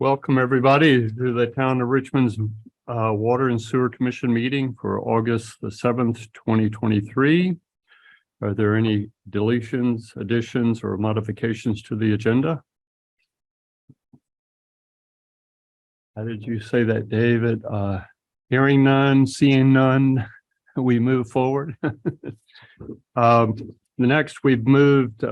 Welcome, everybody, to the Town of Richmond's Water and Sewer Commission meeting for August the 7th, 2023. Are there any deletions, additions, or modifications to the agenda? How did you say that, David? Hearing none, seeing none, we move forward. The next, we've moved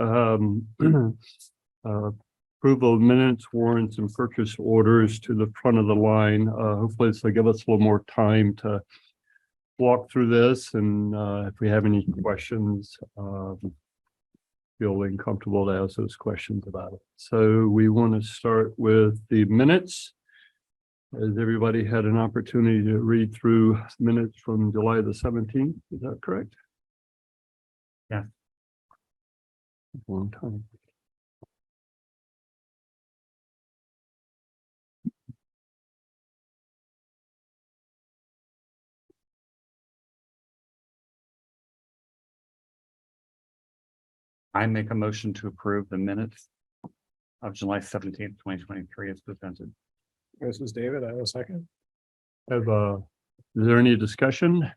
approval of minutes, warrants, and purchase orders to the front of the line. Hopefully this will give us a little more time to walk through this, and if we have any questions, feeling comfortable to ask those questions about it. So we want to start with the minutes. Has everybody had an opportunity to read through minutes from July the 17th? Is that correct? Yeah. Long time. I make a motion to approve the minutes of July 17th, 2023 as presented. This is David. I will second. Is there any discussion?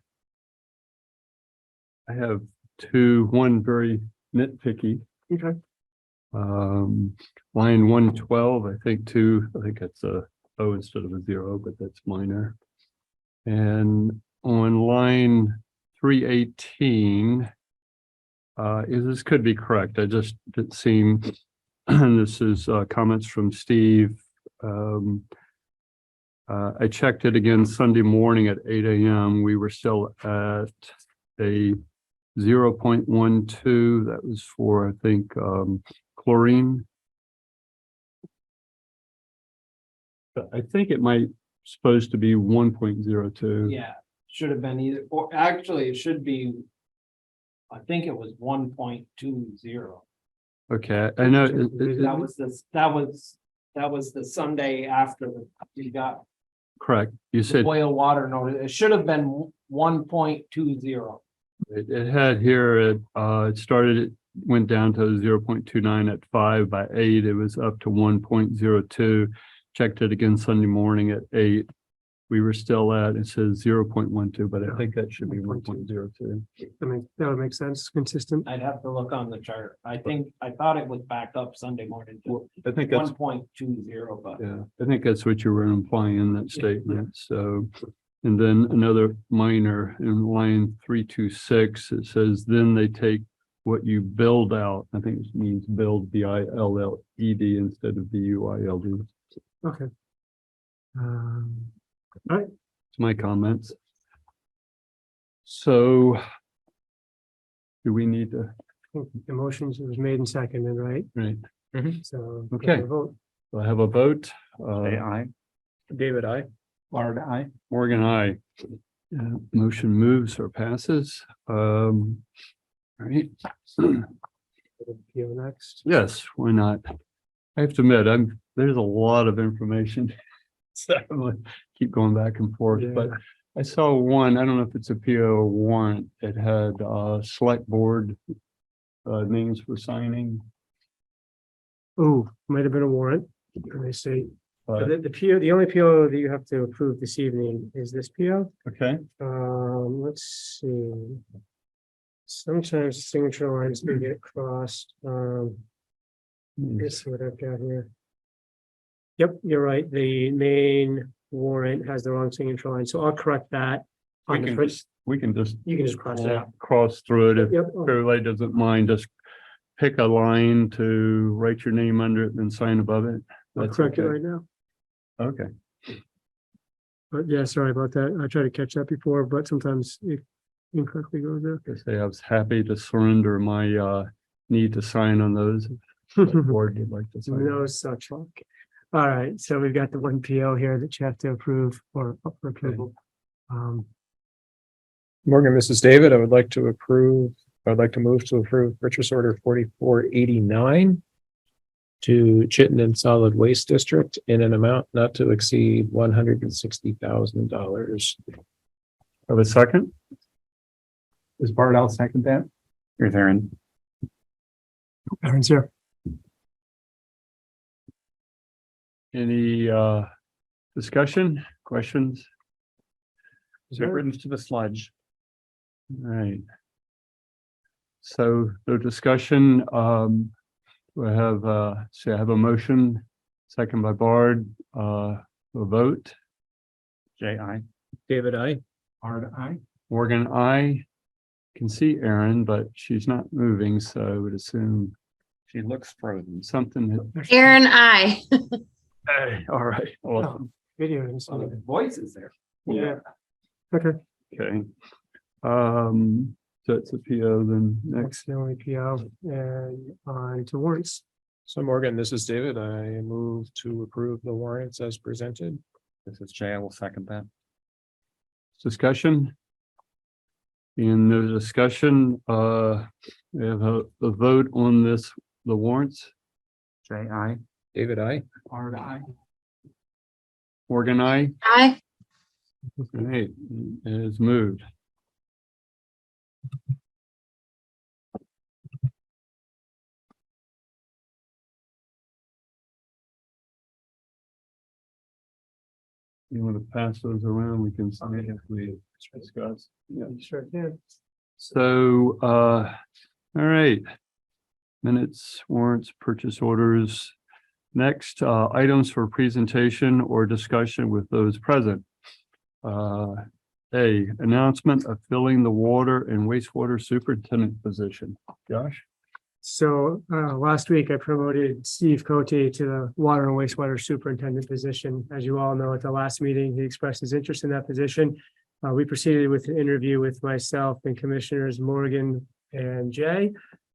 I have one very nitpicky. Okay. Line 112, I think it's a O instead of a 0, but that's minor. And on line 318, this could be correct. It seemed, this is comments from Steve. I checked it again Sunday morning at 8 a.m. We were still at a 0.12. That was for, I think, chlorine. But I think it might supposed to be 1.02. Yeah, should have been either, or actually it should be. I think it was 1.20. Okay, I know. That was the Sunday after you got Correct. You the said boil water notice. It should have been 1.20. it had here, it went down to 0.29 at 5 by 8. It was up to 1.02. Checked it again Sunday morning at 8. We were still at, it says 0.12, but I think that should be 1.02. I mean, that would make sense, consistent. I'd have to look on the chart. I thought it was back up Sunday morning to I think that's 1.20, but Yeah, I think that's what you were implying in that statement. So, and then another minor in line 326, it says, then they take what you build out. I think it means build, B-I-L-L-E-D instead of B-U-I-L-D. Okay. It's my comments. So do we need to, The motions was made and seconded, right? right? So. Okay. Vote. Do I have a vote? Say aye. David, I. Bard, aye. Morgan, aye. Motion moves or passes. All right. Next. Yes, why not? I have to admit, there's a lot of information. So I'm gonna keep going back and forth, but I saw one, I don't know if it's a PO or warrant. It had select board names for signing. Oh, might have been a warrant. Let me see. But, The PO, the only PO that you have to approve this evening is this PO. okay, Let's see. Sometimes signature lines do get crossed. Here's what I've got here. Yep, you're right. The main warrant has the wrong signature line, so I'll correct that. we On the can first, just cross it out. cross through it if Yep, everybody doesn't mind. Just pick a line to write your name under it and sign above it. I'll That's correct it okay. right now. Okay, But yeah, sorry about that. I tried to catch that before, but sometimes it incorrectly goes there. I say I was happy to surrender my need to sign on those. If the board would like to sign. No such luck. All right, so we've got the one PO here that you have to approve or up for approval. Morgan, this is David. I'd like to move to approve purchase order 4489 to Chittenden Solid Waste District in an amount not to exceed $160,000. Have a second? Is Bard, I'll second that. Here's Aaron. Aaron's here. Any discussion, questions? Get rid to the sludge. All right. So the discussion, we have, so I have a motion, second by Bard, a vote. J.I. David, I. Hard eye. Morgan, I can see Erin, but she's not moving, so I would assume She looks frozen. something. Aaron, I. Hey, all right, awesome. Video. and So so- the voice is there. Yeah. Okay, Okay. So it's a PO then next next. the only PO and on to warrants. So Morgan, this is David. I move to approve the warrants as presented. This is Jay. I will second that. Discussion. In the discussion, we have a vote on this, the warrants. J.I. David, I. Hard eye. Morgan, I. I. Right, it is moved. You want to pass those around? We can see if we discuss. Yeah. Sure can. So, all right. Minutes, warrants, purchase orders. Next, items for presentation or discussion with those present. A, announcement of filling the water and wastewater superintendent position. Josh? So last week I promoted Steve Cote to the water and wastewater superintendent position. As you all know, at the last meeting, he expressed his interest in that position. We proceeded with an interview with myself and Commissioners Morgan and Jay.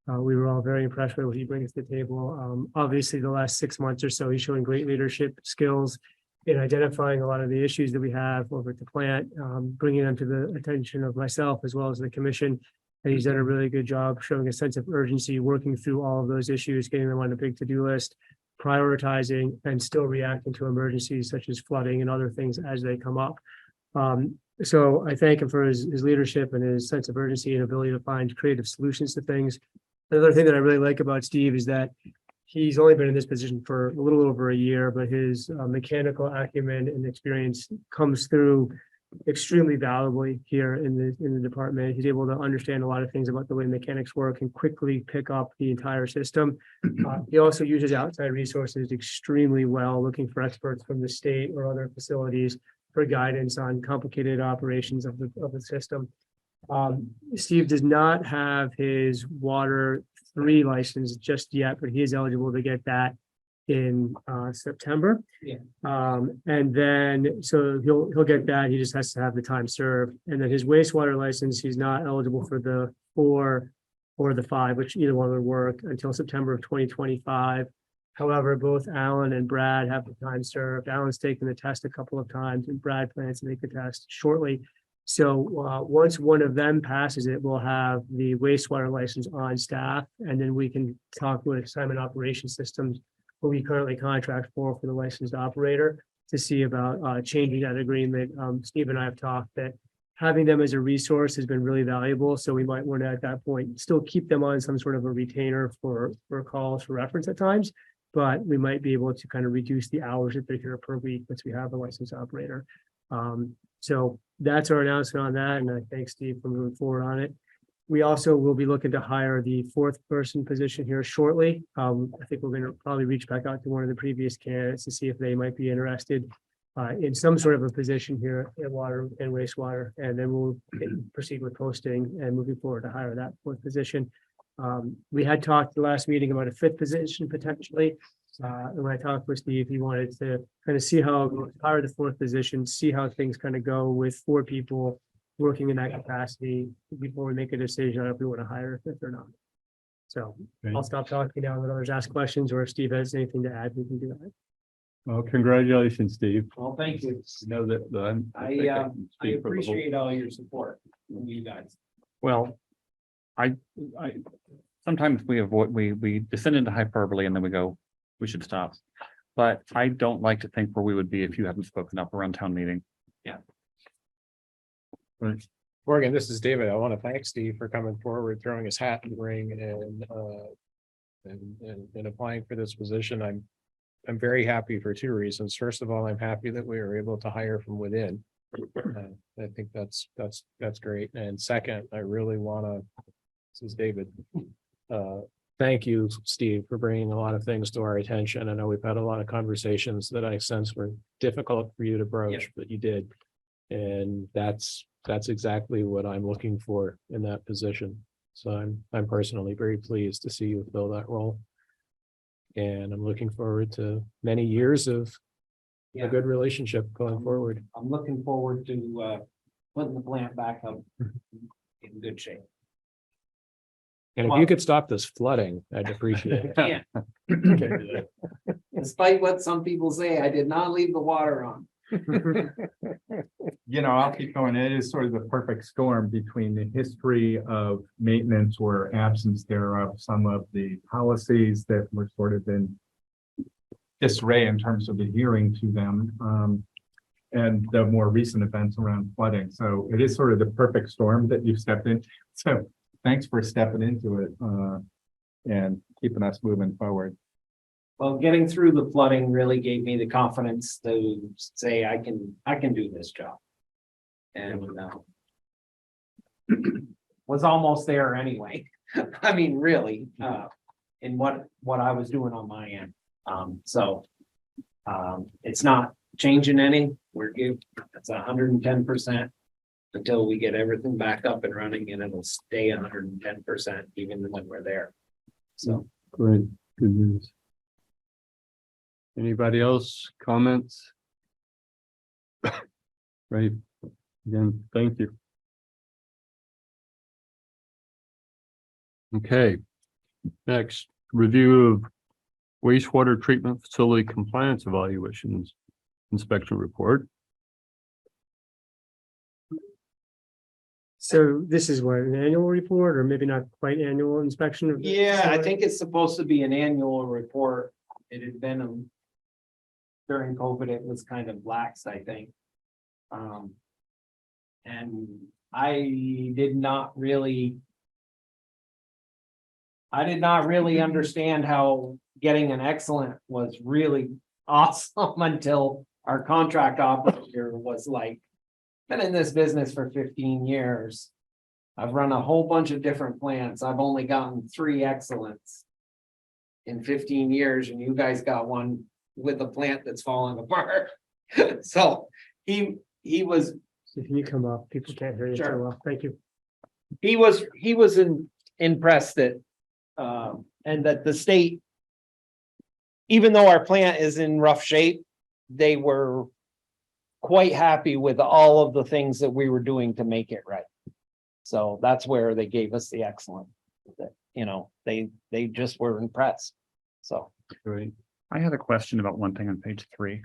We were all very impressed with what he brings to the table. Obviously, the last 6 months or so, he's showing great leadership skills in identifying a lot of the issues that we have over at the plant, bringing them to the attention of myself as well as the commission. And he's done a really good job showing a sense of urgency, working through all of those issues, getting them on a big to-do list, prioritizing and still reacting to emergencies such as flooding and other things as they come up. So I thank him for his leadership and his sense of urgency and ability to find creative solutions to things. Another thing that I really like about Steve is that he's only been in this position for a little over a year, but his mechanical acumen and experience comes through extremely valuably here in the department. He's able to understand a lot of things about the way mechanics work and quickly pick up the entire system. He also uses outside resources extremely well, looking for experts from the state or other facilities for guidance on complicated operations of the system. Steve does not have his Water 3 license just yet, but he is eligible to get that in September. Yeah. And then, so he'll get that. He just has to have the time served. And then his wastewater license, he's not eligible for the 4 or the 5, which either one would work until September of 2025. However, both Alan and Brad have the time served. Alan's taken the test a couple of times and Brad plans to take the test shortly. So once one of them passes it, we'll have the wastewater license on staff, and then we can talk with Simon Operations Systems, who we currently contract for the licensed operator, to see about changing that agreement. Steve and I have talked that having them as a resource has been really valuable. So we might want to, at that point, still keep them on some sort of a retainer for calls for reference at times, but we might be able to kind of reduce the hours that they're here per week once we have a licensed operator. So that's our announcement on that, and I thank Steve for moving forward on it. We also will be looking to hire the 4th person position here shortly. I think we're going to probably reach back out to one of the previous candidates to see if they might be interested in some sort of a position here at Water and Wastewater, and then we'll proceed with posting and moving forward to hire that 4th position. We had talked the last meeting about a 5th position potentially. And when I talked with Steve, he wanted to kind of see how hire the 4th position, see how things kind of go with 4 people working in that capacity before we make a decision on if we want to hire a 5th or not. So I'll stop talking now and let others ask questions, or if Steve has anything to add, we can do that. Well, congratulations, Steve. Well, thank you. You know that I think can I speak for the whole- appreciate all your support from you guys. Well, I sometimes we descend into hyperbole and then we go, we should stop. But I don't like to think where we would be if you haven't spoken up around town meeting. Right. Morgan, this is David. I want to thank Steve for coming forward, throwing his hat in the ring and applying for this position. I'm I'm very happy for two reasons. First of all, I'm happy that we were able to hire from within. I think that's great. And second, I really want to, this is David. Thank you, Steve, for bringing a lot of things to our attention. I know we've had a lot of conversations that I sense were difficult for you to broach, but you did. And that's exactly what I'm looking for in that position. So I'm personally very pleased to see you fill that role. And I'm looking forward to many years of a good relationship going forward. I'm looking forward to putting the plant back up in good shape. And if you could stop this flooding, I'd appreciate it. Yeah. Despite what some people say, I did not leave the water on. You know, I'll keep going. It is sort of the perfect storm between the history of maintenance or absence thereof, some of the policies that were sort of in disarray in terms of adhering to them, and the more recent events around flooding. So it is sort of the perfect storm that you've stepped in. So thanks for stepping into it, and keeping us moving forward. Well, getting through the flooding really gave me the confidence to say I can do this job. And was almost there anyway. I mean, really, in what I was doing on my end. So it's not changing any. We're good. It's 110% until we get everything back up and running, and it'll stay 110% even when we're there. So Great, good news. Anybody else comments? Right, again, thank you. Okay, next, review of wastewater treatment facility compliance evaluations inspection report. So this is what, an annual report or maybe not quite annual inspection? of the yeah, I facility? think it's supposed to be an annual report. It had been during COVID, it was kind of lax, I think. And I did not really understand how getting an excellent was really awesome until our contract operator was like, been in this business for 15 years. I've run a whole bunch of different plants. I've only gotten 3 excellents in 15 years, and you guys got one with a plant that's falling apart. So he was So can you come up? People can't hear you so Sure. well. Thank you. he was impressed that and that the state, even though our plant is in rough shape, they were quite happy with all of the things that we were doing to make it right. So that's where they gave us the excellent. That, you know, they just were impressed. So Great. I had a question about one thing on page 3.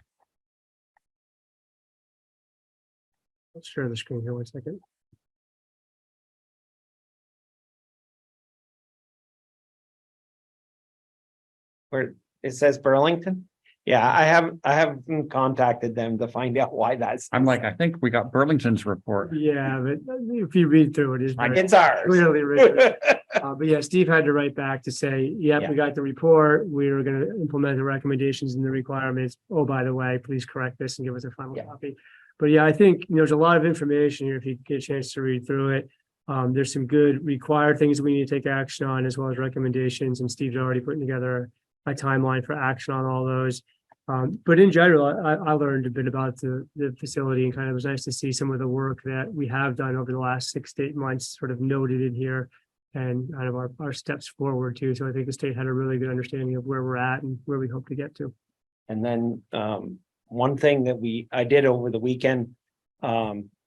Let's share the screen here 1 second. where it says Burlington. Yeah, I haven't contacted them to find out why that's. I'm like, I think we got Burlington's report. Yeah, but if you read through it, it's very It's ours. clearly written. But yeah, Steve had to write back to say, yep, Yeah. we got the report. We were gonna implement the recommendations and the requirements. Oh, by the way, please correct this and give us a final Yeah. copy. But yeah, I think there's a lot of information here if you get a chance to read through it. There's some good required things we need to take action on, as well as recommendations, and Steve's already putting together a timeline for action on all those. But in general, I learned a bit about the facility, and kind of was nice to see some of the work that we have done over the last 6 to 8 months sort of noted in here, and kind of our steps forward too. So I think the state had a really good understanding of where we're at and where we hope to get to. And then one thing that I did over the weekend,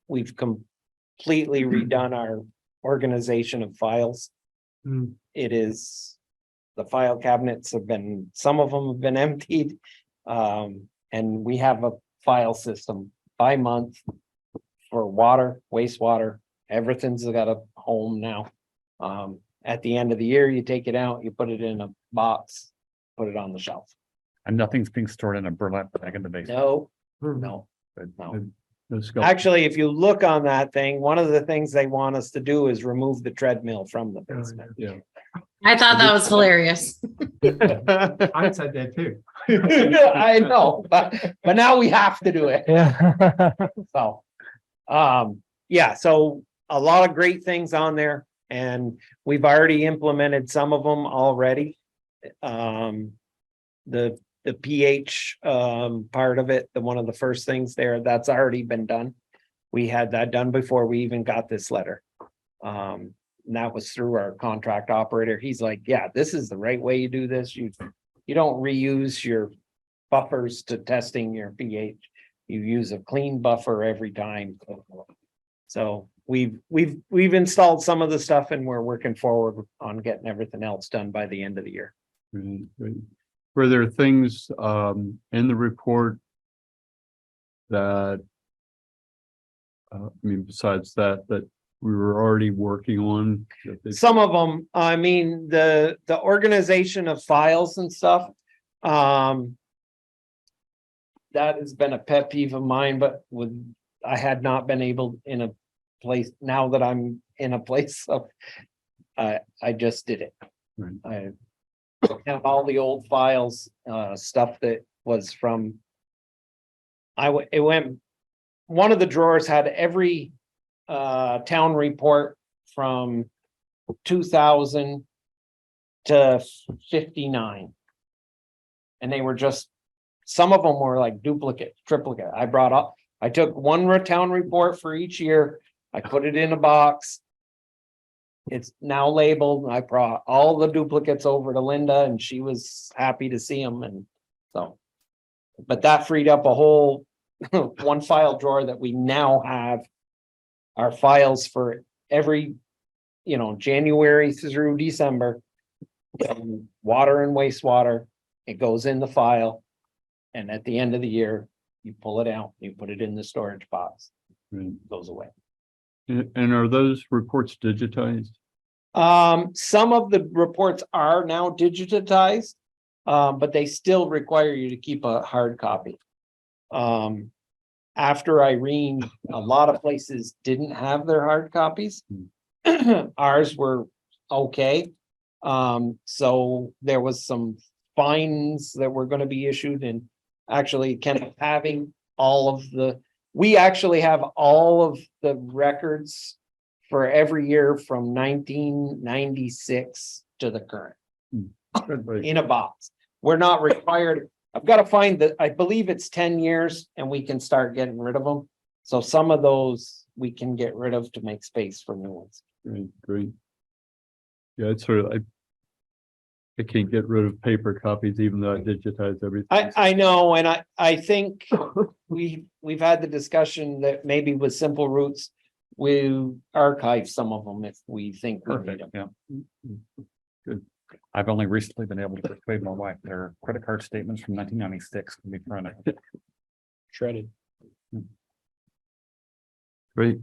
we've completely redone our organization of files. Mm. It is, the file cabinets some of them have been emptied. And we have a file system by month for water, wastewater, everything's got a home now. At the end of the year, you take it out, you put it in a box, put it on the shelf. And nothing's being stored in a burlap bag in the basement. No, Mm. no, Good. no. Let's go. Actually, if you look on that thing, one of the things they want us to do is remove the treadmill from the basement. Yeah. I thought that was hilarious. I said that too. I know, but now we have to do it. Yeah. So, yeah, so a lot of great things on there and we've already implemented some of them already. The pH, part of it, one of the first things there, that's already been done. We had that done before we even got this letter. And that was through our contract operator. He's like, yeah, this is the right way you do this. You don't reuse your buffers to testing your pH. You use a clean buffer every time. So we've installed some of the stuff and we're working forward on getting everything else done by the end of the year. Great. Were there things in the report that I mean, besides that we were already working on? Some of them, I mean, the organization of files and stuff. That has been a pet peeve of mine, but I had not been able in a place, now that I'm in a place of, I just did it. Right. I have all the old files, stuff that was from. It went, one of the drawers had every town report from 2000 to 59. And they were just, some of them were like duplicate, triplicate. I took one town report for each year. I put it in a box. It's now labeled. I brought all the duplicates over to Linda and she was happy to see them. And so, but that freed up a whole one file drawer that we now have our files for every, January through December. Water and wastewater, it goes in the file. And at the end of the year, you pull it out, you put it in the storage box, Right. it goes away. And are those reports digitized? Some of the reports are now digitized, but they still require you to keep a hard copy. After Irene, a lot of places didn't have their hard copies. Ours were okay. So there was some fines that were going to be issued and actually having all of we actually have all of the records for every year from 1996 to the current in a box. We're not required. I've got to find that. I believe it's 10 years and we can start getting rid of them. So some of those we can get rid of to make space for new ones. Great. Yeah, it's sort of, I can't get rid of paper copies, even though I digitize everything. I know, and I think we've had the discussion that maybe with Simple Roots, we archive some of them if we think we need Perfect, them. yeah. Good. I've only recently been able to persuade my wife, their credit card statements from 1996 can be thrown out. Shredded. Great.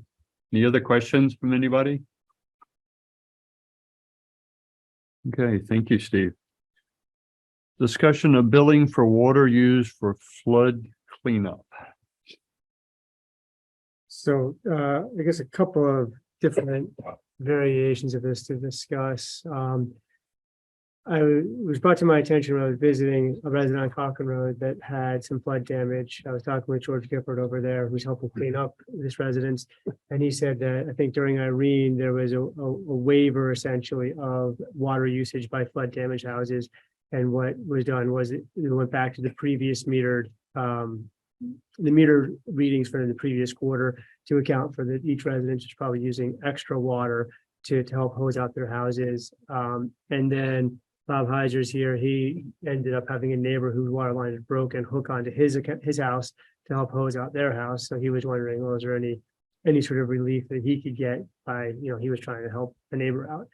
Any other questions from anybody? Okay, thank you, Steve. Discussion of billing for water used for flood cleanup. So I guess a couple of different variations of this to discuss. It was brought to my attention when I was visiting a resident on Cochrane Road that had some flood damage. I was talking with George Gifford over there, who's helping clean up this residence. And he said that I think during Irene, there was a waiver essentially of water usage by flood damaged houses. And what was done was it went back to the previous metered, the meter readings for the previous quarter to account for that each residence is probably using extra water to help hose out their houses. And then Bob Heiser's here. He ended up having a neighbor whose water line had broken, hook onto his house to help hose out their house. So he was wondering, well, is there any sort of relief that he could get by, he was trying to help a neighbor out.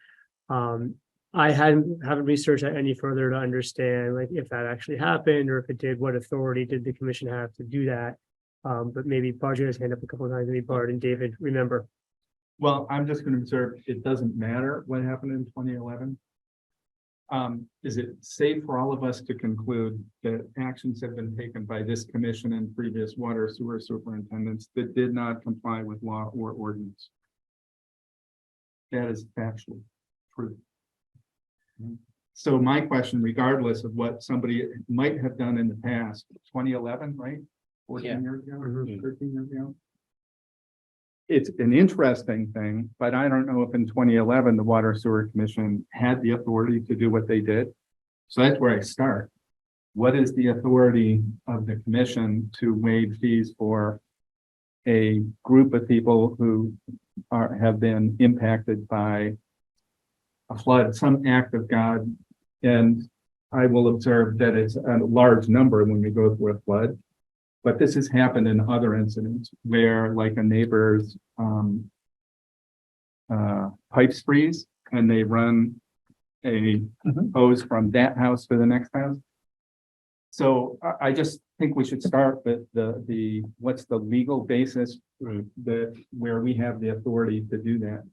I haven't researched that any further to understand like if that actually happened or if it did, what authority did the commission have to do that? But maybe Bart has hand up a couple of times, maybe Bart and David remember. Well, I'm just going to observe, it doesn't matter what happened in 2011. Is it safe for all of us to conclude that actions have been taken by this commission and previous water sewer superintendents that did not comply with law or ordinance? That is factually true. So my question, regardless of what somebody might have done in the past, 2011, right? 14 years ago, 13 years ago. It's an interesting thing, but I don't know if in 2011, the Water Sewer Commission had the authority to do what they did. So that's where I start. What is the authority of the commission to waive fees for a group of people who have been impacted by a flood, some act of God? And I will observe that it's a large number when we go through a flood. But this has happened in other incidents where, like, a neighbor's pipes freeze and they run a hose from that house to the next house. So I just think we should start with the what's the legal basis where we have the authority to do that.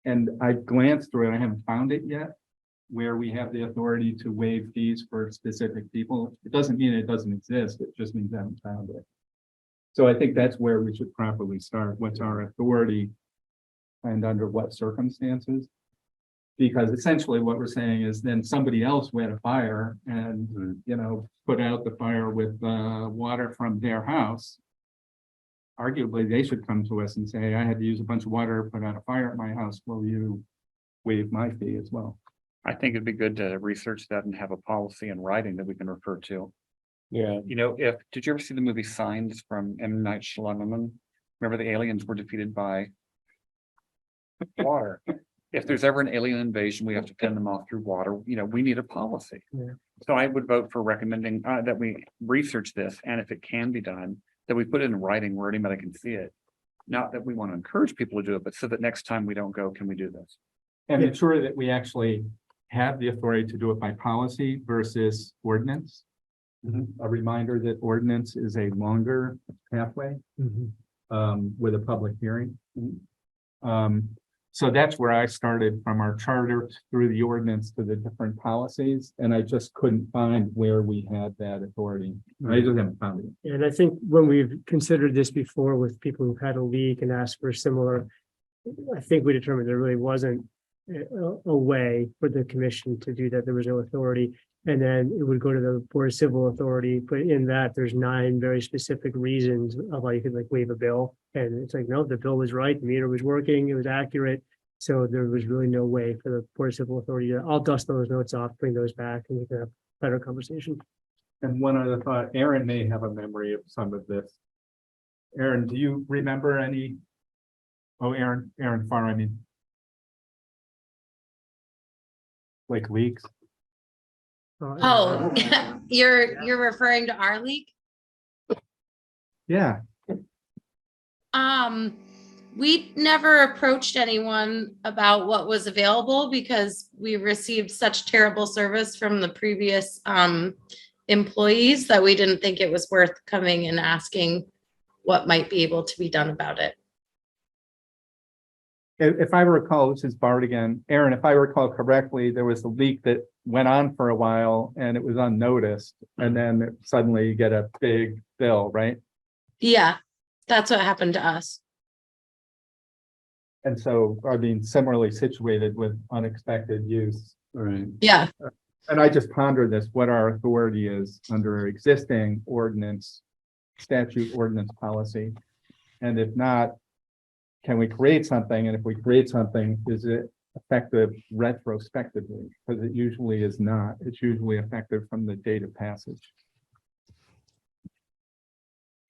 And I glanced through it, I haven't found it yet, where we have the authority to waive fees for specific people. It doesn't mean it doesn't exist, it just means I haven't found it. So I think that's where we should properly start. What's our authority and under what circumstances? Because essentially what we're saying is then somebody else who had a fire and, you know, put out the fire with water from their house. Arguably, they should come to us and say, I had to use a bunch of water to put out a fire at my house. Will you waive my fee as well? I think it'd be good to research that and have a policy in writing that we can refer to. Yeah. You know, did you ever see the movie Signs from M. Night Shyamalan? Remember the aliens were defeated by water. If there's ever an alien invasion, we have to fend them off through water. You know, we need a policy. Yeah. So I would vote for recommending that we research this, and if it can be done, that we put it in writing where anybody can see it. Not that we want to encourage people to do it, but so that next time we don't go, can we do this? And ensure that we actually have the authority to do it by policy versus ordinance. A reminder that ordinance is a longer pathway with a public hearing. So that's where I started, from our charter through the ordinance to the different policies, and I just couldn't find where we had that authority. I just haven't found it. And I think when we've considered this before with people who've had a leak and asked for similar, I think we determined there really wasn't a way for the commission to do that. There was no authority. And then it would go to the Board of Civil Authority, but in that there's 9 very specific reasons of how you could like waive a bill. And it's like, no, the bill was right, the meter was working, it was accurate. So there was really no way for the Board of Civil Authority to, I'll dust those notes off, bring those back, and we can have a better conversation. And one other thought, Aaron may have a memory of some of this. Aaron, do you remember any? Oh, Aaron Farr, I mean. Like leaks? Oh, you're referring to our leak? Yeah. We never approached anyone about what was available because we received such terrible service from the previous employees that we didn't think it was worth coming and asking what might be able to be done about it. If I recall, this is Bart again, Aaron, if I recall correctly, there was a leak that went on for a while and it was unnoticed. And then suddenly you get a big bill, right? Yeah, that's what happened to us. And so, I mean, similarly situated with unexpected use. Right. Yeah. And I just ponder this, what our authority is under existing ordinance, statute, ordinance, policy. And if not, can we create something? And if we create something, is it effective retrospectively? Because it usually is not. It's usually effective from the date of passage.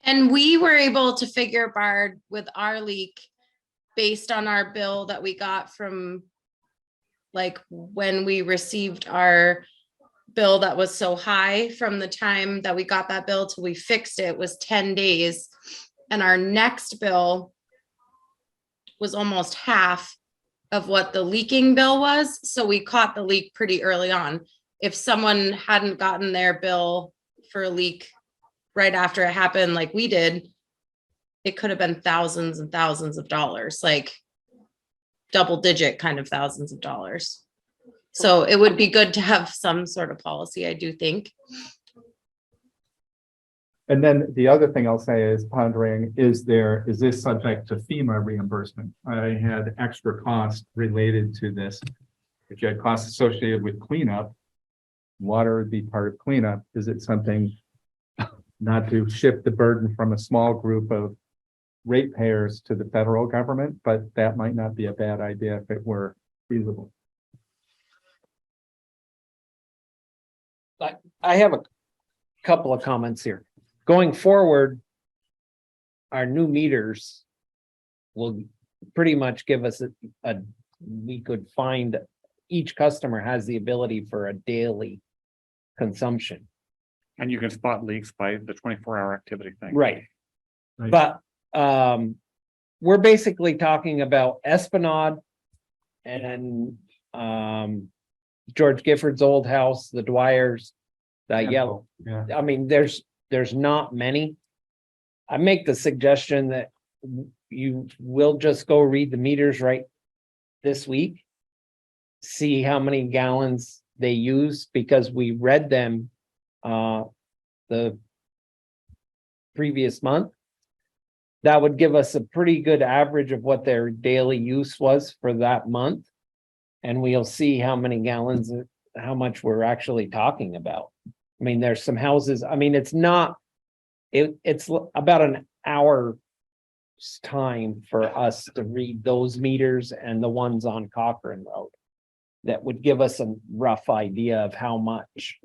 And we were able to figure, Bard, with our leak based on our bill that we got from like when we received our bill that was so high, from the time that we got that bill till we fixed it was 10 days. And our next bill was almost half of what the leaking bill was. So we caught the leak pretty early on. If someone hadn't gotten their bill for a leak right after it happened, like we did, it could have been thousands and thousands of dollars, like double digit kind of thousands of dollars. So it would be good to have some sort of policy, I do think. And then the other thing I'll say is pondering, is this subject to FEMA reimbursement? I had extra costs related to this. If you had costs associated with cleanup, water would be part of cleanup. Is it something not to shift the burden from a small group of ratepayers to the federal government, but that might not be a bad idea if it were feasible. I have a couple of comments here. Going forward, our new meters will pretty much give us we could find each customer has the ability for a daily consumption. And you can spot leaks by the 24-hour activity thing. Right. Right. But we're basically talking about Esplanade and George Gifford's old house, the Dwyers, the yellow. Yeah. I mean, there's not many. I make the suggestion that you will just go read the meters right this week. See how many gallons they use, because we read them the previous month. That would give us a pretty good average of what their daily use was for that month. And we'll see how many gallons, how much we're actually talking about. I mean, there's some houses, I mean, it's about an hour's time for us to read those meters and the ones on Cochrane Road. That would give us a rough idea of how much.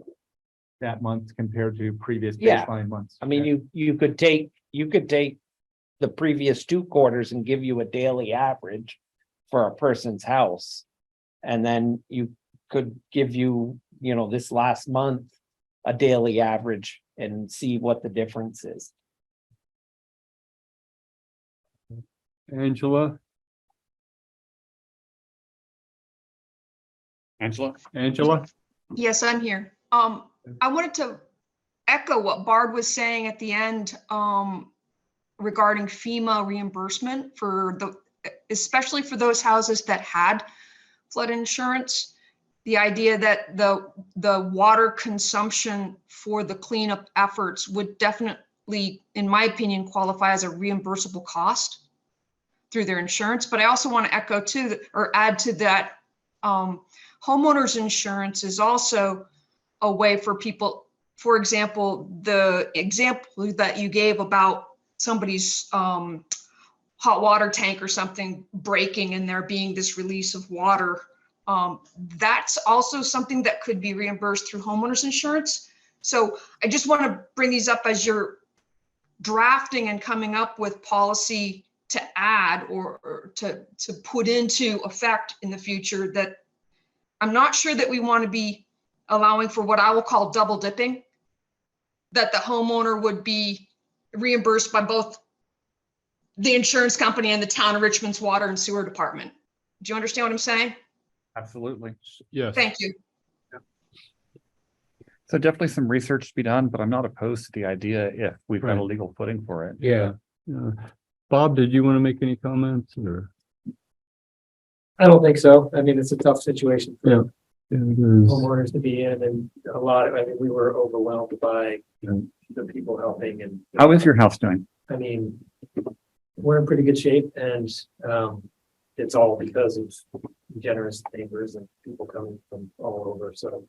That month compared to previous Yeah. baseline months. I mean, you could take the previous 2 quarters and give you a daily average for a person's house. And then you could give you, this last month, a daily average and see what the difference is. Angela, Angela? Yes, I'm here. I wanted to echo what Bard was saying at the end, regarding FEMA reimbursement especially for those houses that had flood insurance. The idea that the water consumption for the cleanup efforts would definitely, in my opinion, qualify as a reimbursable cost through their insurance. But I also want to echo or add to that, homeowners insurance is also a way for people. For example, the example that you gave about somebody's hot water tank or something breaking and there being this release of water, that's also something that could be reimbursed through homeowners insurance. So I just want to bring these up as you're drafting and coming up with policy to add or to put into effect in the future, that I'm not sure that we want to be allowing for what I will call double dipping, that the homeowner would be reimbursed by both the insurance company and the town of Richmond's water and sewer department. Do you understand what I'm saying? Absolutely. yes. Thank you. So definitely some research to be done, but I'm not opposed to the idea if we've got a Right. legal footing for it. Yeah. Bob, did you want to make any comments or? I don't think so. I mean, it's a tough situation for Yeah. It is. homeowners to be in, and we were overwhelmed by the people helping, and How is your house doing? I mean, we're in pretty good shape, and it's all because of generous neighbors and people coming from all over. So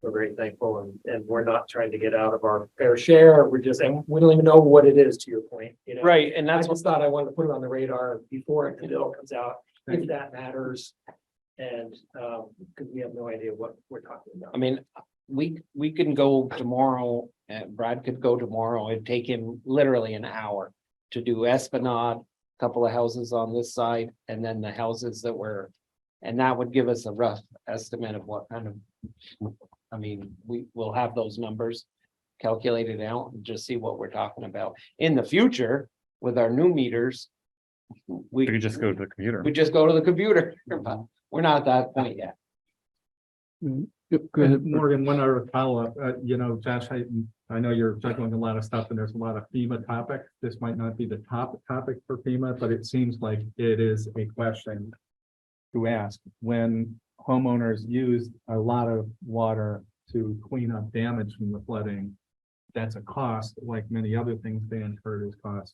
we're very thankful, and we're not trying to get out of our fair share. And we don't even know what it is, to your point, Right, and I that's just thought I wanted to put it on the radar before the bill comes out, if that matters. And because we have no idea what we're talking about. I mean, we can go tomorrow, Brad could go tomorrow. It'd take him literally an hour to do Esplanade, a couple of houses on this side, and then the houses that were, and that would give us a rough estimate of what kind of, I mean, we will have those numbers calculated out and just see what we're talking about. In the future, with our new meters, You we could just go to the computer. just go to the computer, but we're not at that point yet. Yep, go ahead. Morgan, one other follow-up, Josh, I know you're juggling a lot of stuff and there's a lot of FEMA topics. This might not be the top topic for FEMA, but it seems like it is a question to ask. When homeowners used a lot of water to clean up damage from the flooding. That's a cost, like many other things they incurred as cost.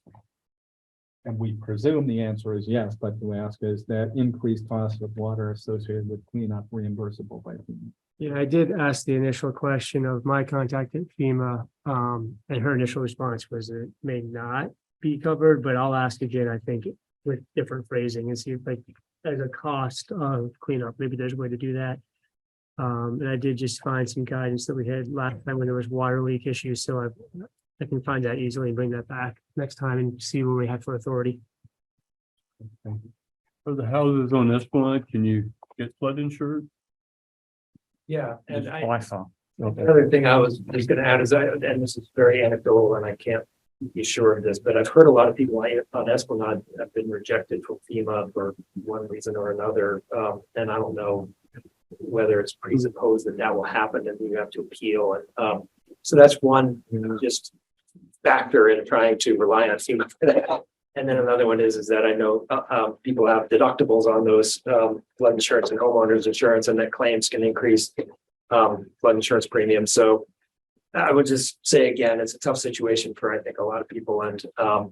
And we presume the answer is yes, but to ask is that increased cost of water associated with cleanup reimbursable by FEMA? Yeah, I did ask the initial question of my contact at FEMA, and her initial response was it may not be covered, but I'll ask again, I think, with different phrasing and see if like as a cost of cleanup, maybe there's a way to do that. And I did just find some guidance that we had last time when there was water leak issues, so I can find that easily and bring that back next time and see what we have for authority. For the houses on Esplanade, can you get flood insured? Yeah, and Oh, I saw. another thing I was just gonna add is and this is very anecdotal and I can't be sure of this, but I've heard a lot of people on Esplanade have been rejected from FEMA for one reason or another. And I don't know whether it's presupposed that that will happen and you have to appeal. And so that's one just factor in trying to rely on FEMA for that. And then another one is that I know people have deductibles on those flood insurance and homeowners insurance, and that claims can increase flood insurance premiums. So I would just say again, it's a tough situation for I think a lot of people, and I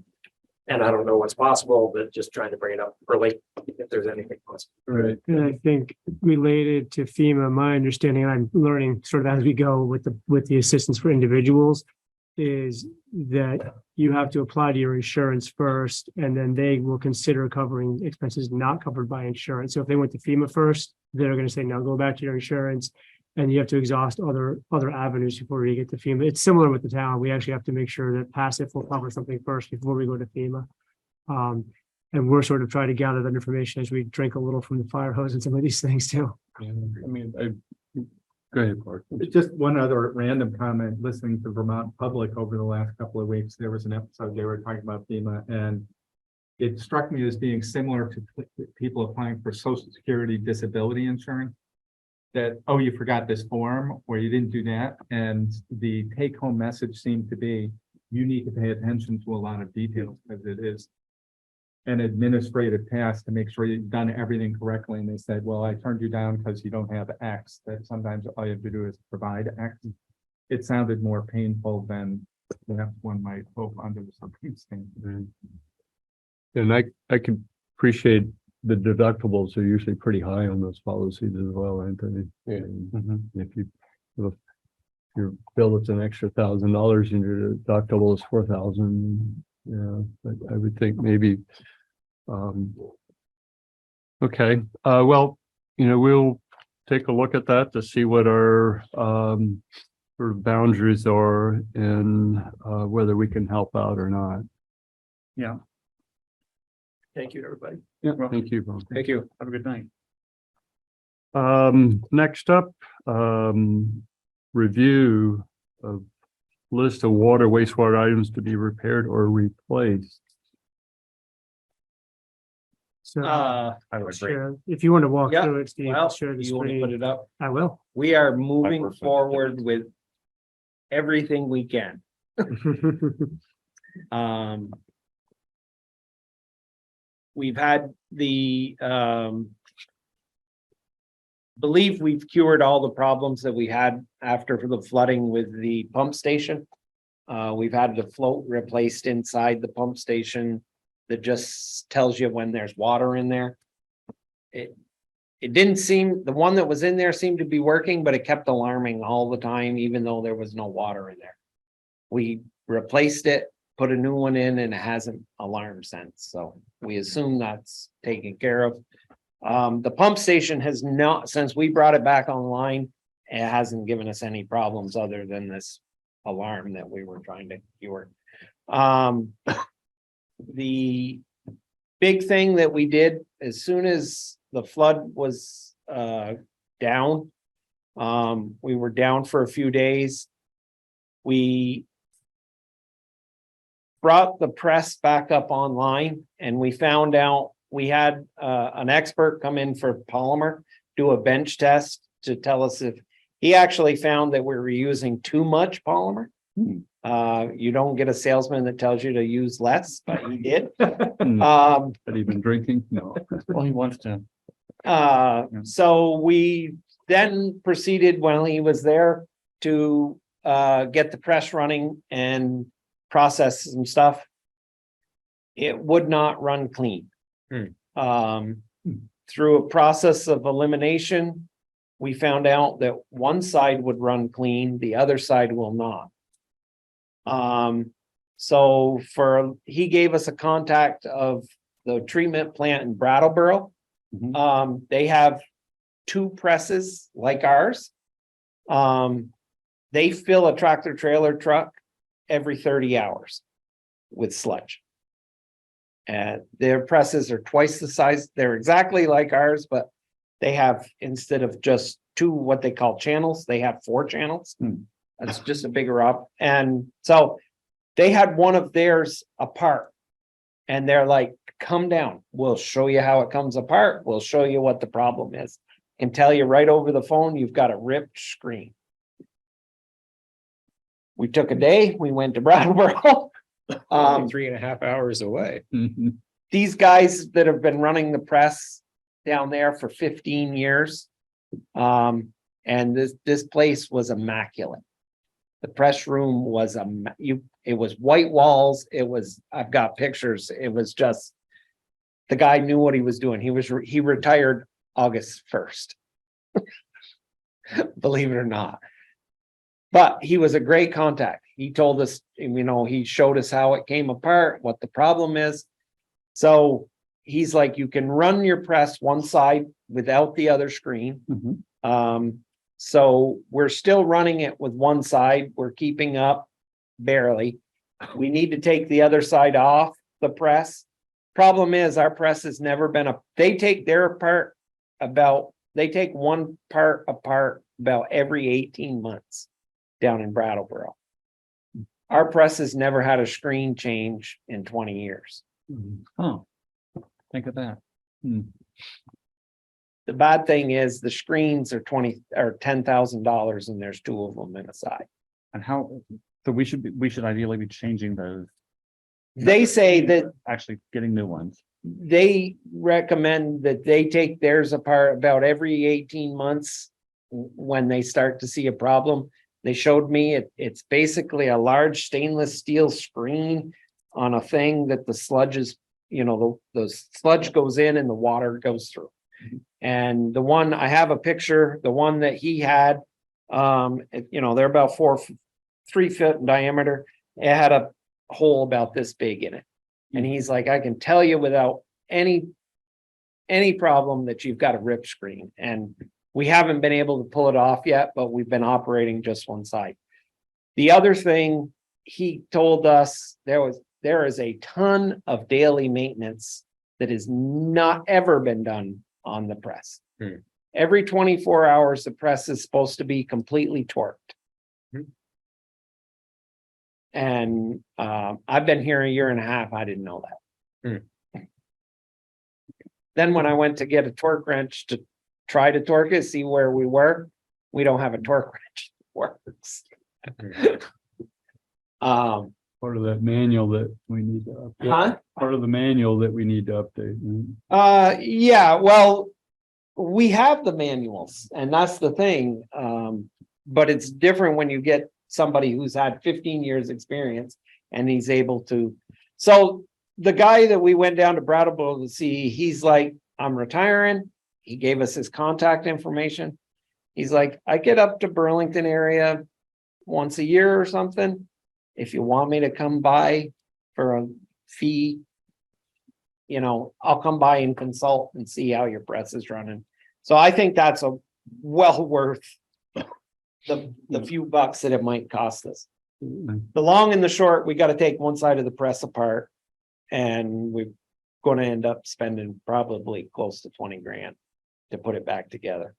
don't know what's possible, but just trying to bring it up early if there's anything possible. Right. And I think related to FEMA, my understanding, and I'm learning sort of as we go with the assistance for individuals, is that you have to apply to your insurance first, and then they will consider covering expenses not covered by insurance. So if they went to FEMA first, they're going to say, no, go back to your insurance. And you have to exhaust other avenues before you get to FEMA. It's similar with the town. We actually have to make sure that passive will cover something first before we go to FEMA. And we're sort of trying to gather that information as we drink a little from the fire hose and some of these things too. I mean, go ahead, Clark. Just one other random comment, listening to Vermont Public over the last couple of weeks, there was an episode they were talking about FEMA, and it struck me as being similar to people applying for Social Security disability insurance. That, oh, you forgot this form, or you didn't do that, and the take-home message seemed to be, you need to pay attention to a lot of details, because it is an administrative task to make sure you've done everything correctly. And they said, well, I turned you down because you don't have X, that sometimes all you have to do is provide X. It sounded more painful than perhaps one might hope under the circumstances. And I can appreciate the deductibles are usually pretty high on those policies as well, aren't they? And if your bill is an extra $1,000 and your deductible is $4,000, yeah, but I would think maybe. Okay, well, we'll take a look at that to see what our sort of boundaries are and whether we can help out or not. Yeah, Thank you, everybody. Yeah, thank you, Bob. thank you. Have a good night. Next up, review of list of water wastewater items to be repaired or replaced. So I would agree. share, if you want to walk Yeah, through it, Steve, Well, share the you want to put screen. it up? I will. We are moving prefer to forward with everything we can. We've had the, believe we've cured all the problems that we had after the flooding with the pump station. We've had the float replaced inside the pump station that just tells you when there's water in there. It didn't seem, the one that was in there seemed to be working, but it kept alarming all the time, even though there was no water in there. We replaced it, put a new one in, and it hasn't alarmed since, so we assume that's taken care of. The pump station has not, since we brought it back online, it hasn't given us any problems other than this alarm that we were trying to cure. The big thing that we did as soon as the flood was down, we were down for a few days. We brought the press back up online, and we found out we had an expert come in for polymer, do a bench test to tell us if he actually found that we were using too much polymer. You don't get a salesman that tells you to use less, but he did. Had he been drinking? No. Well, he wants to So we then proceeded while he was there to get the press running and process some stuff. It would not run clean. Through a process of elimination, we found out that one side would run clean, the other side will not. So he gave us a contact of the treatment plant in Brattleboro. They have 2 presses like ours. They fill a tractor trailer truck every 30 hours with sludge. And their presses are twice the size. They're exactly like ours, but they have, instead of just 2, what they call channels, they have 4 channels. That's just a bigger up. And so they had one of theirs apart. And they're like, come down. We'll show you how it comes apart. We'll show you what the problem is. And tell you right over the phone, you've got a ripped screen. We took a day, we went to Brattleboro. 3.5 hours away. These guys that have been running the press down there for 15 years. And this place was immaculate. The press room was it was white walls. I've got pictures. It was just, the guy knew what he was doing. He retired August 1st. Believe it or not. But he was a great contact. He told us, he showed us how it came apart, what the problem is. So he's like, you can run your press one side without the other screen. So we're still running it with one side. We're keeping up barely. We need to take the other side off the press. Problem is, our press has never been they take one part apart about every 18 months down in Brattleboro. Our press has never had a screen change in 20 years. Oh, think of that. The bad thing is the screens are $10,000 and there's 2 of them in a side. And so we should ideally be changing those, They say that actually getting new ones. they recommend that they take theirs apart about every 18 months when they start to see a problem. They showed me it's basically a large stainless steel screen on a thing that the sludge is, the sludge goes in and the water goes through. And the one, I have a picture, the one that he had, they're about 3 feet in diameter. It had a hole about this big in it. And he's like, I can tell you without any problem that you've got a rip screen. And we haven't been able to pull it off yet, but we've been operating just one side. The other thing he told us, there is a ton of daily maintenance that has not ever been done on the press. Every 24 hours, the press is supposed to be completely torqued. And I've been here 1.5 years. I didn't know that. Then when I went to get a torque wrench to try to torque it, see where we were, we don't have a torque wrench that works. Part of that manual that we need to update. Part of the manual that we need to update. Yeah, well, we have the manuals and that's the thing. But it's different when you get somebody who's had 15 years experience and he's able to. So the guy that we went down to Brattleboro to see, he's like, I'm retiring. He gave us his contact information. He's like, I get up to Burlington area once a year or something. If you want me to come by for a fee, I'll come by and consult and see how your press is running. So I think that's well worth the few bucks that it might cost us. The long and the short, we got to take one side of the press apart and we're going to end up spending probably close to 20 grand to put it back together.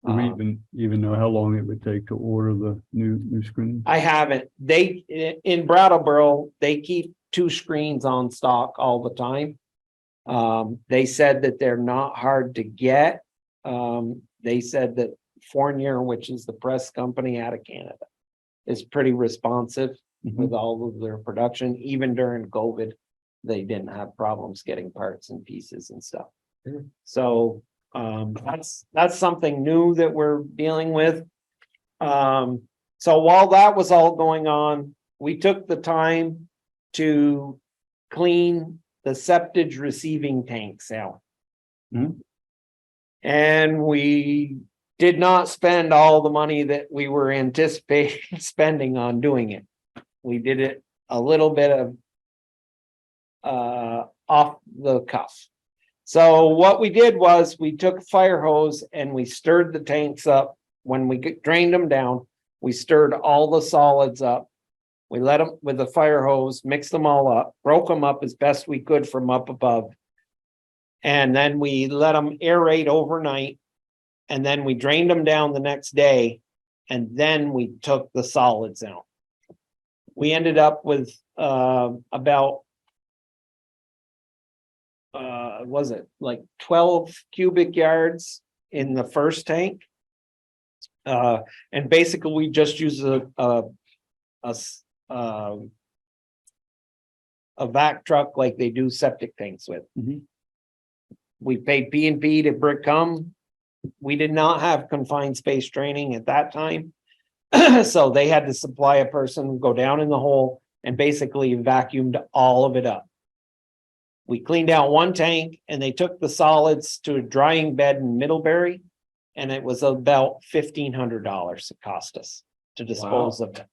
Do we even know how long it would take to order the new screen? I haven't. In Brattleboro, they keep 2 screens on stock all the time. They said that they're not hard to get. They said that Fournier, which is the press company out of Canada, is pretty responsive with all of their production. Even during COVID, they didn't have problems getting parts and pieces and stuff. So, that's something new that we're dealing with. So while that was all going on, we took the time to clean the septic receiving tanks out. Mhm. And we did not spend all the money that we were anticipating spending on doing it. We did it a little bit of off the cuff. So what we did was we took a fire hose and we stirred the tanks up. When we drained them down, we stirred all the solids up. We let them with the fire hose, mixed them all up, broke them up as best we could from up above. And then we let them aerate overnight. And then we drained them down the next day. And then we took the solids out. We ended up with about was it like 12 cubic yards in the first tank? And basically we just use a vac truck like they do septic tanks with. Mhm. We paid P&P to come. We did not have confined space training at that time. So they had to supply a person, go down in the hole and basically vacuumed all of it up. We cleaned out one tank and they took the solids to a drying bed in Middlebury. And it was about $1,500 it cost us to dispose of it.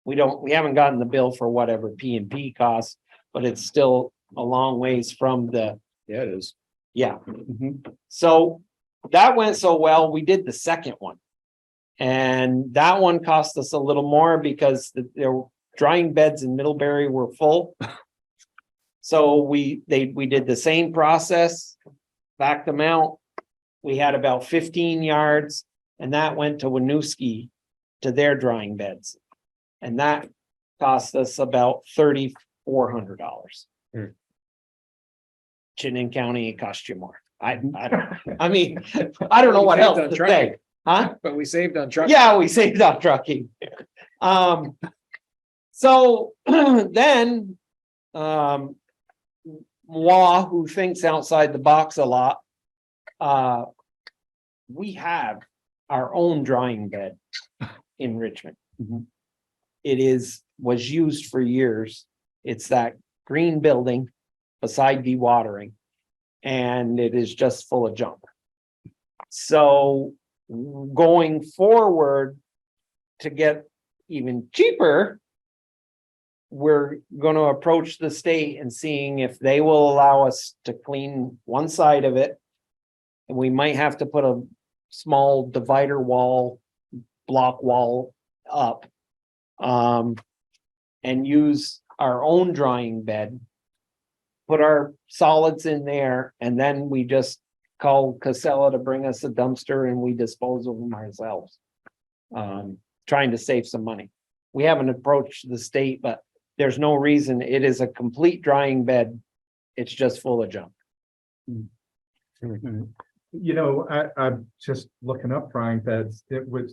We haven't gotten the bill for whatever P&P costs, but it's still a long ways from the, Yeah, it is. yeah. Mhm. So that went so well, we did the second one. And that one cost us a little more because their drying beds in Middlebury were full. So we did the same process, backed them out. We had about 15 yards and that went to Winooski to their drying beds. And that cost us about $3,400. Chittenden County, it cost you more. I mean, I don't know what else to say. Huh? But we saved on truck. Yeah, we saved on trucking. So then, Moi, who thinks outside the box a lot, we have our own drying bed in Richmond. Mhm. It was used for years. It's that green building beside dewatering. And it is just full of junk. So going forward to get even cheaper, we're going to approach the state and seeing if they will allow us to clean one side of it. And we might have to put a small divider wall, block wall up. And use our own drying bed. Put our solids in there and then we just call Casella to bring us a dumpster and we dispose of them ourselves. Trying to save some money. We haven't approached the state, but there's no reason. It is a complete drying bed. It's just full of junk. You know, I'm just looking up drying beds.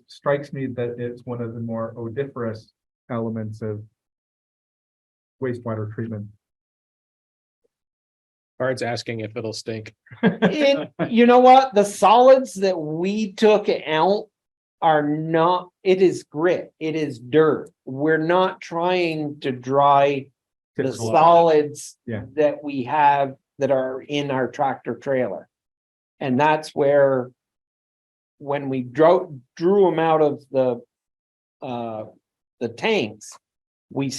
Strikes me that it's one of the more odoriferous elements of wastewater treatment. Bard's asking if it'll stink. You know what? The solids that we took out are not, it is grit, it is dirt. We're not trying to dry the Typical. solids Yeah. that we have that are in our tractor trailer. And that's where, when we drew them out of the tanks, we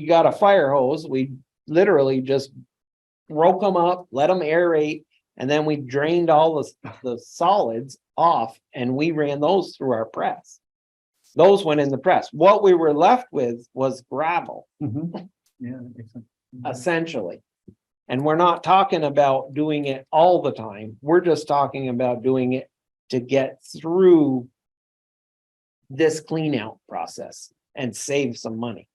got a fire hose. We literally just broke them up, let them aerate, and then we drained all the solids off and we ran those through our press. Those went in the press. What we were left with was gravel, Mhm. Yeah, that makes sense. essentially. And we're not talking about doing it all the time. We're just talking about doing it to get through this clean out process and save some money.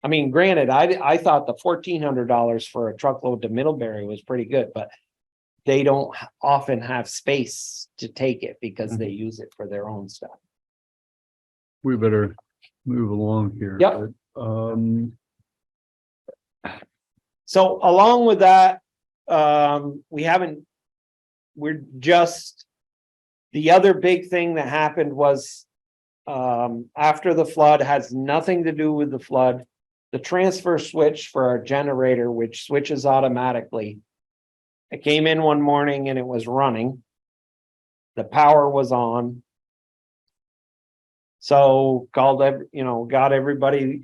I mean, granted, I thought the $1,400 for a truckload to Middlebury was pretty good, but they don't often have space to take it because they use it for their own stuff. We better move along here. Yep. But, So along with that, we haven't, we're just, the other big thing that happened was after the flood, has nothing to do with the flood. The transfer switch for our generator, which switches automatically. I came in one morning and it was running. The power was on. So called, got everybody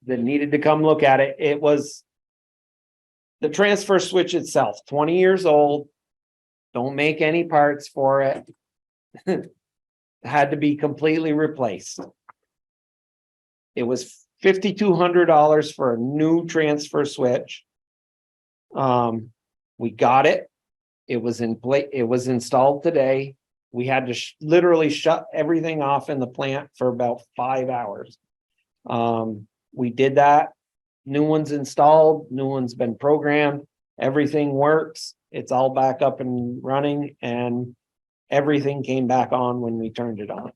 that needed to come look at it. It was the transfer switch itself, 20 years old. Don't make any parts for it. Had to be completely replaced. It was $5,200 for a new transfer switch. We got it. It was in place. It was installed today. We had to literally shut everything off in the plant for about 5 hours. We did that. New one's installed, new one's been programmed, everything works. It's all back up and running, and everything came back on when we turned it on.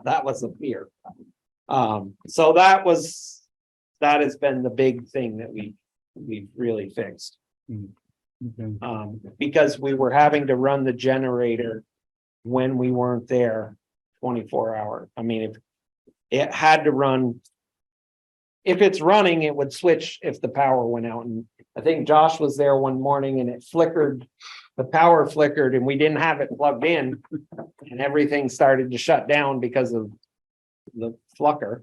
That was a fear. So that has been the big thing that we've really fixed. Okay. Because we were having to run the generator when we weren't there 24 hours. I mean, if it had to run, if it's running, it would switch if the power went out. And I think Josh was there one morning and it flickered, the power flickered, and we didn't have it plugged in, and everything started to shut down because of the flicker.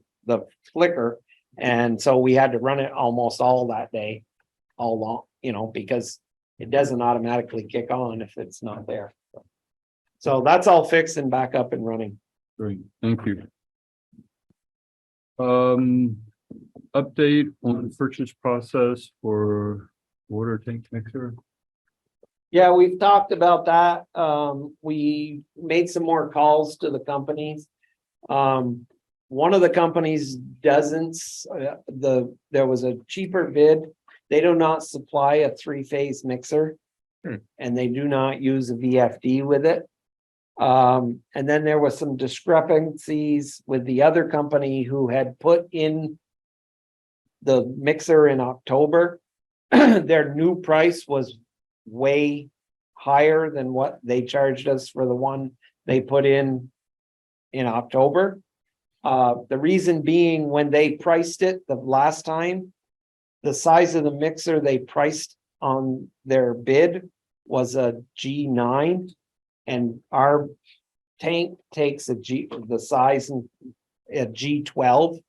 And so we had to run it almost all that day, all long, because it doesn't automatically kick on if it's not there. So that's all fixed and back up and running. Great, thank you. Update on the purchase process for water tank mixer. Yeah, we've talked about that. We made some more calls to the companies. One of the companies doesn't, there was a cheaper bid. They do not supply a 3-phase mixer, and they do not use a VFD with it. And then there was some discrepancies with the other company who had put in the mixer in October. Their new price was way higher than what they charged us for the one they put in October. The reason being, when they priced it the last time, the size of the mixer they priced on their bid was a G9, and our tank takes the size in a G12.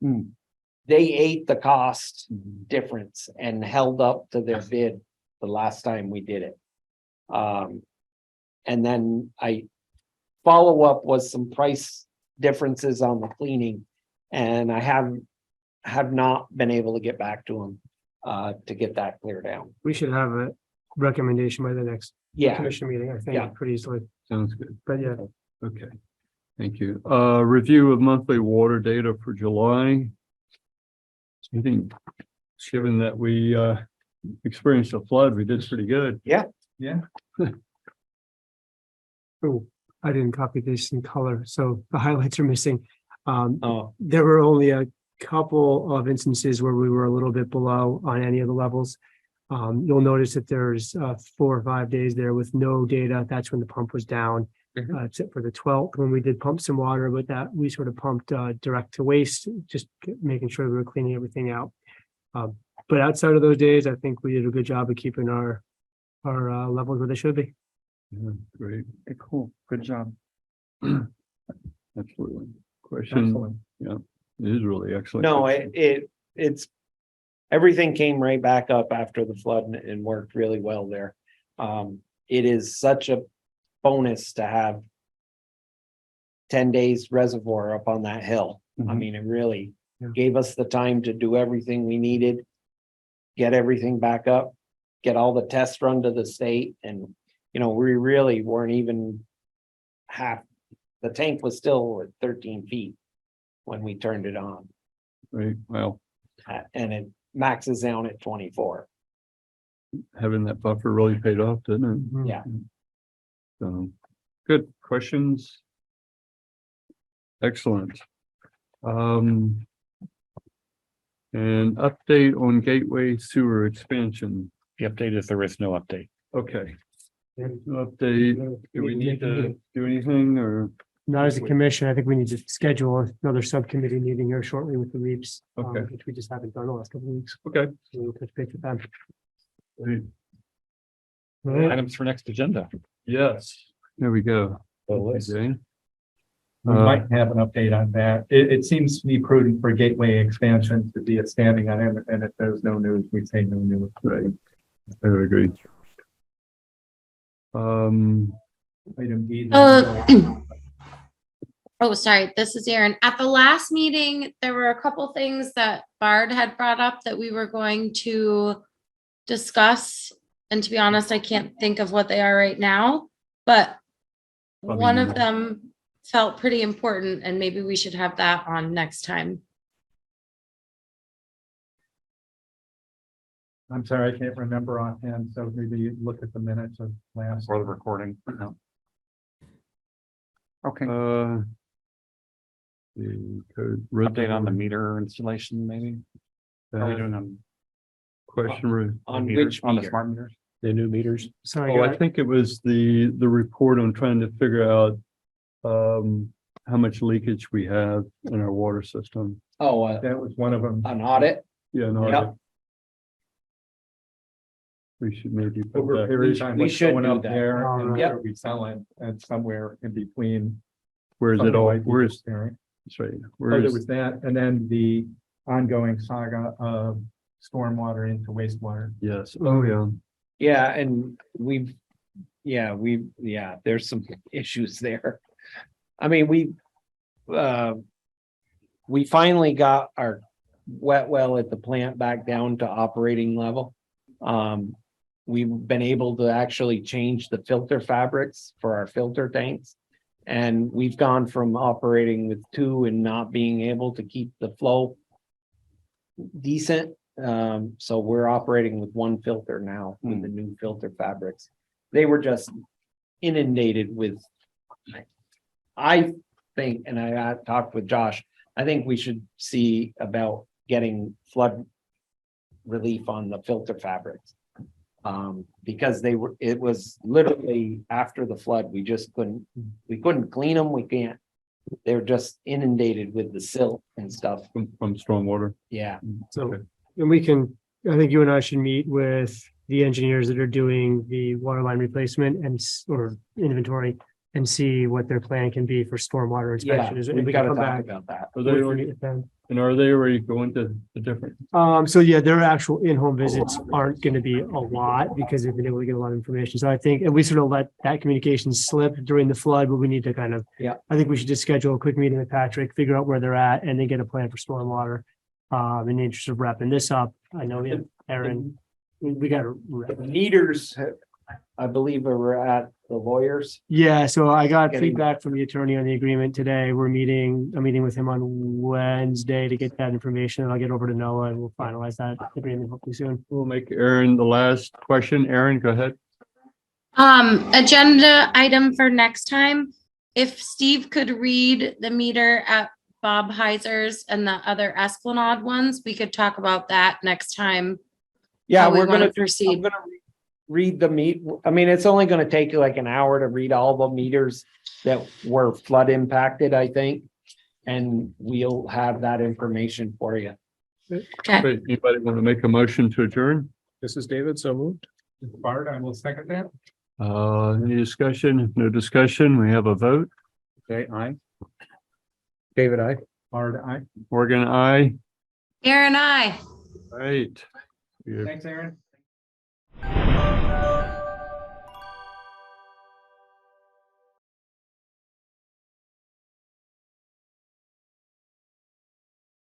They ate the cost difference and held up to their bid the last time we did it. And then I follow up was some price differences on the cleaning, and I have not been able to get back to them to get that cleared out. We should have a recommendation by the next Yeah, commission meeting, I Yeah. think, pretty easily, Sounds good. but yeah. Okay, thank you. Review of monthly water data for July. I think, given that we experienced a flood, we did pretty good. Yeah. Oh, I didn't copy this in color, so the highlights are missing. oh, There were only a couple of instances where we were a little bit below on any of the levels. You'll notice that there's 4 or 5 days there with no data. That's when the pump was down. Except for the 12th, when we did pump some water, but that we sort of pumped direct to waste, just making sure we were cleaning everything out. But outside of those days, I think we did a good job of keeping our levels where they should be. Yeah, great, Okay, cool. Good job. absolutely. Question, yeah, it is really excellent. no, it's everything came right back up after the flood and worked really well there. It is such a bonus to have 10 days reservoir up on that hill. I mean, it really gave us the time to do everything we needed, get everything back up, get all the tests run to the state. And, we really weren't even half, the tank was still at 13 feet when we turned it on, Right, well, and it maxes down at 24. having that buffer really paid off, didn't it? Yeah. So, good questions. Excellent. And update on Gateway Sewer expansion. The update is there is no update. Okay. Update, do we need to do anything or? Not as a commission, I think we need to schedule another subcommittee meeting here shortly with the REAPs. Okay. Which we just haven't done the last couple of weeks. Okay. So we'll touch base with them. Great. All right. Items for next agenda. Yes, there we go. Okay. We might have an update on that. It seems to be prudent for Gateway expansion to be a standing item, and if there's no news, we say no news. Right. I would agree. Item D. Oh, sorry, this is Erin. At the last meeting, there were a couple things that Bard had brought up that we were going to discuss. And to be honest, I can't think of what they are right now, but one of them felt pretty important and maybe we should have that on next time. I'm sorry, I can't remember offhand, so maybe you look at the minutes of last. For the recording. No. Okay, The code. update on the meter installation, maybe? How are we Uh, doing on? Question. On meters, which On the meter? smart meters? The new meters. Sorry, Oh, I think it was the report on trying to figure out how much leakage we have in our water system. Oh, That was one of them. an audit? Yeah, no, Yep. we should maybe put Over a that. period of time, we what's should going do up that. there and Alright. where we sell it, and somewhere in between. Where's it something all? like Where's, there. that's right. Oh, Where's, there was that, and then the ongoing saga of stormwater into wastewater. yes, oh, yeah. Yeah, and there's some issues there. I mean, we finally got our wet well at the plant back down to operating level. We've been able to actually change the filter fabrics for our filter tanks. And we've gone from operating with 2 and not being able to keep the flow decent. So we're operating with 1 filter now with the new filter fabrics. They were just inundated with. I think, and I talked with Josh, I think we should see about getting flood relief on the filter fabrics. Because it was literally after the flood, we couldn't clean them, we can't. They're just inundated with the silt and stuff, From stormwater. yeah. So, Okay. and we can, I think you and I should meet with the engineers that are doing the water line replacement or inventory and see what their plan can be for stormwater Yeah, inspection. Is- and we've we got can to come talk back. about that. Are they already, and are they already going to the different? So yeah, their actual in-home visits aren't going to be a lot because they've been able to get a lot of information. So I think, and we sort of let that communication slip during the flood, but we need to kind of. Yeah. I think we should just schedule a quick meeting with Patrick, figure out where they're at, and then get a plan for stormwater. In the interest of wrapping this up, I know we have Aaron, we got to. The meters, I believe, are at the lawyers. Yeah, so I got Getting- feedback from the attorney on the agreement today. I'm meeting with him on Wednesday to get that information, and I'll get over to Noah and we'll finalize that agreement hopefully soon. We'll make Aaron the last question. Aaron, go ahead. Agenda item for next time. If Steve could read the meter at Bob Heiser's and the other Esplanade ones, we could talk about that next time. Yeah, how we we're wanna gonna proceed. I'm gonna read the I mean, it's only gonna take you like an hour to read all the meters that were flood impacted, I think. And we'll have that information for you. Okay, Great. Anybody want to make a motion to adjourn? This is David, so moved. Bart, I will second that. Any discussion? No discussion. We have a vote. Okay, aye. David, I. Bart, aye. Morgan, aye. Aaron, I. Right. Thanks, Aaron.